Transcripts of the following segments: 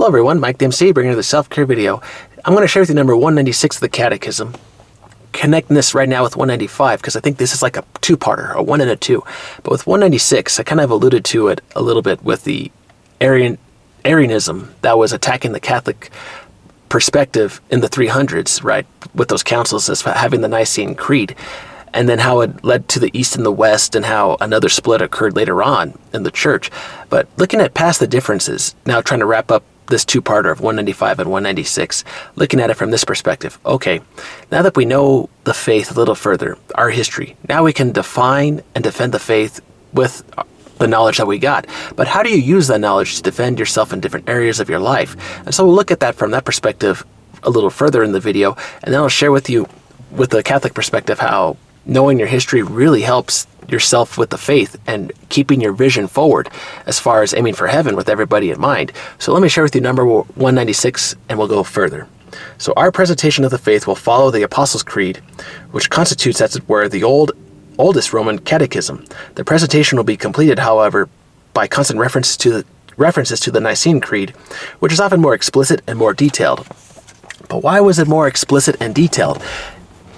Hello everyone, Mike the MC, bringing you the self-care video. I'm going to share with you number 196 of the Catechism, connecting this right now with 195, because I think this is like a two-parter, a 1 and a 2. But with 196, I kind of alluded to it a little bit with the Arianism that was attacking the Catholic perspective in the 300s, right, with those councils as having the Nicene Creed, and then how it led to the East and the West, and how another split occurred later on in the church. But looking at past the differences, now trying to wrap up this two-parter of 195 and 196, looking at it from this perspective. Okay, now that we know the faith a little further, our history, now we can define and defend the faith with the knowledge that we got. But how do you use that knowledge to defend yourself in different areas of your life? And so we'll look at that from that perspective a little further in the video, and then I'll share with you, with the Catholic perspective, how knowing your history really helps yourself with the faith and keeping your vision forward as far as aiming for heaven with everybody in mind. So let me share with you number 196, and we'll go further. So our presentation of the faith will follow the Apostles' Creed, which constitutes, as it were, the oldest Roman catechism. The presentation will be completed, however, by constant references to the Nicene Creed, which is often more explicit and more detailed. But why was it more explicit and detailed?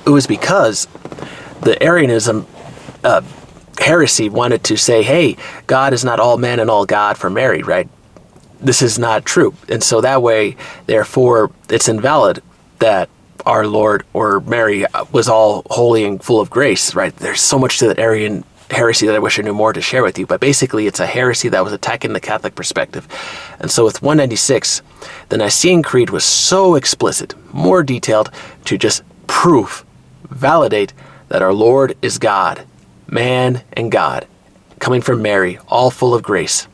It was because the Arianism heresy wanted to say, hey, God is not all man and all God for Mary, right? This is not true. And so that way, therefore, it's invalid that our Lord or Mary was all holy and full of grace, right? There's so much to that Arian heresy that I wish I knew more to share with you, but basically it's a heresy that was attacking the Catholic perspective. And so with 196, the Nicene Creed was so explicit, more detailed, to just validate that our Lord is God, man and God, coming from Mary, all full of grace,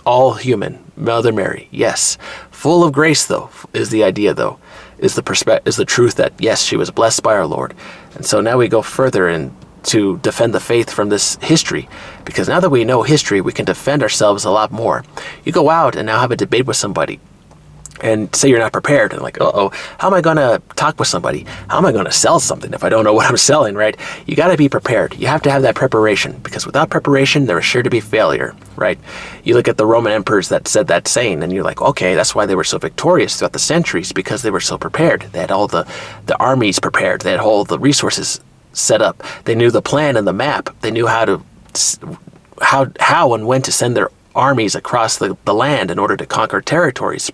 all human, Mother Mary, yes. Full of grace, though, is the idea, though, is the truth that, yes, she was blessed by our Lord. And so now we go further and to defend the faith from this history, because now that we know history, we can defend ourselves a lot more. You go out and now have a debate with somebody, and say you're not prepared, and like, how am I going to talk with somebody? How am I going to sell something if I don't know what I'm selling, right? You got to be prepared. You have to have that preparation, because without preparation, there is sure to be failure, right? You look at the Roman emperors that said that saying, and you're like, okay, that's why they were so victorious throughout the centuries, because they were so prepared. They had all the armies prepared. They had all the resources set up. They knew the plan and the map. They knew how and when to send their armies across the land in order to conquer territories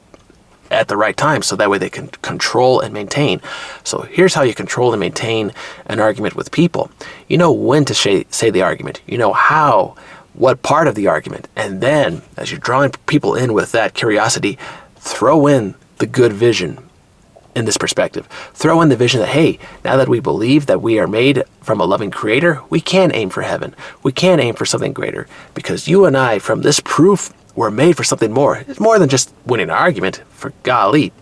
at the right time, so that way they can control and maintain. So here's how you control and maintain an argument with people. You know when to say the argument. You know what part of the argument. And then, as you're drawing people in with that curiosity, throw in the good vision in this perspective. Throw in the vision that, hey, now that we believe that we are made from a loving creator, we can aim for heaven. We can aim for something greater, because you and I, from this proof, we're made for something more. It's more than just winning an argument. For golly,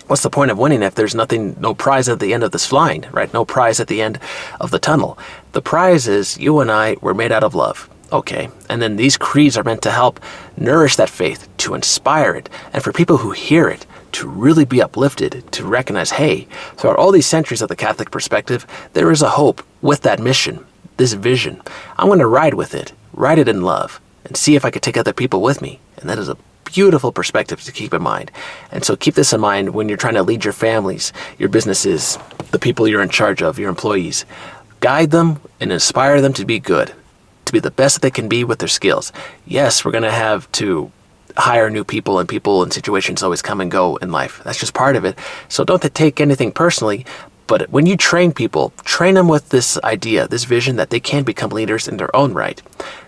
what's the point of winning if there's no prize at the end of this line, right? No prize at the end of the tunnel. The prize is you and I were made out of love. Okay, and then these creeds are meant to help nourish that faith, to inspire it, and for people who hear it to really be uplifted, to recognize, hey, throughout all these centuries of the Catholic perspective, there is a hope with that mission, this vision. I'm going to ride with it, ride it in love, and see if I could take other people with me. And that is a beautiful perspective to keep in mind. And so keep this in mind when you're trying to lead your families, your businesses, the people you're in charge of, your employees. Guide them and inspire them to be good, to be the best that they can be with their skills. Yes, we're going to have to hire new people, and people and situations always come and go in life. That's just part of it. So don't take anything personally. But when you train people, train them with this idea, this vision that they can become leaders in their own right.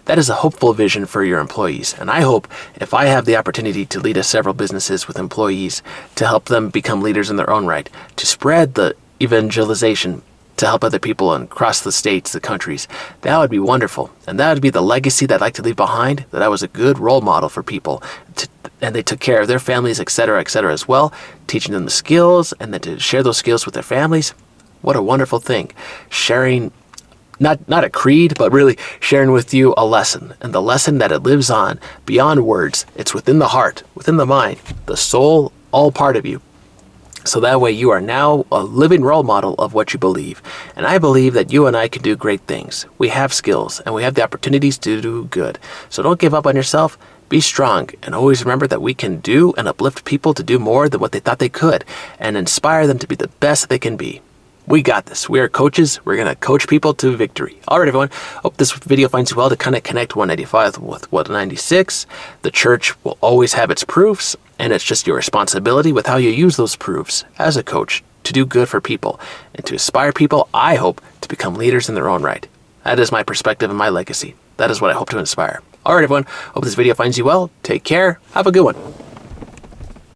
That is a hopeful vision for your employees. And I hope if I have the opportunity to lead several businesses with employees to help them become leaders in their own right, to spread the evangelization to help other people across the states, the countries, that would be wonderful. And that would be the legacy that I'd like to leave behind, that I was a good role model for people, and they took care of their families, etc., as well, teaching them the skills, and then to share those skills with their families. What a wonderful thing. Sharing, not a creed, but really sharing with you a lesson, and the lesson that it lives on beyond words. It's within the heart, within the mind, the soul, all part of you. So that way you are now a living role model of what you believe. And I believe that you and I can do great things. We have skills and we have the opportunities to do good. So don't give up on yourself. Be strong and always remember that we can do and uplift people to do more than what they thought they could and inspire them to be the best that they can be. We got this. We are coaches. We're going to coach people to victory. All right, everyone. Hope this video finds you well to kind of connect 195 with 196. The church will always have its proofs, and it's just your responsibility with how you use those proofs as a coach to do good for people and to inspire people, I hope, to become leaders in their own right. That is my perspective and my legacy. That is what I hope to inspire. All right, everyone. Hope this video finds you well. Take care. Have a good one.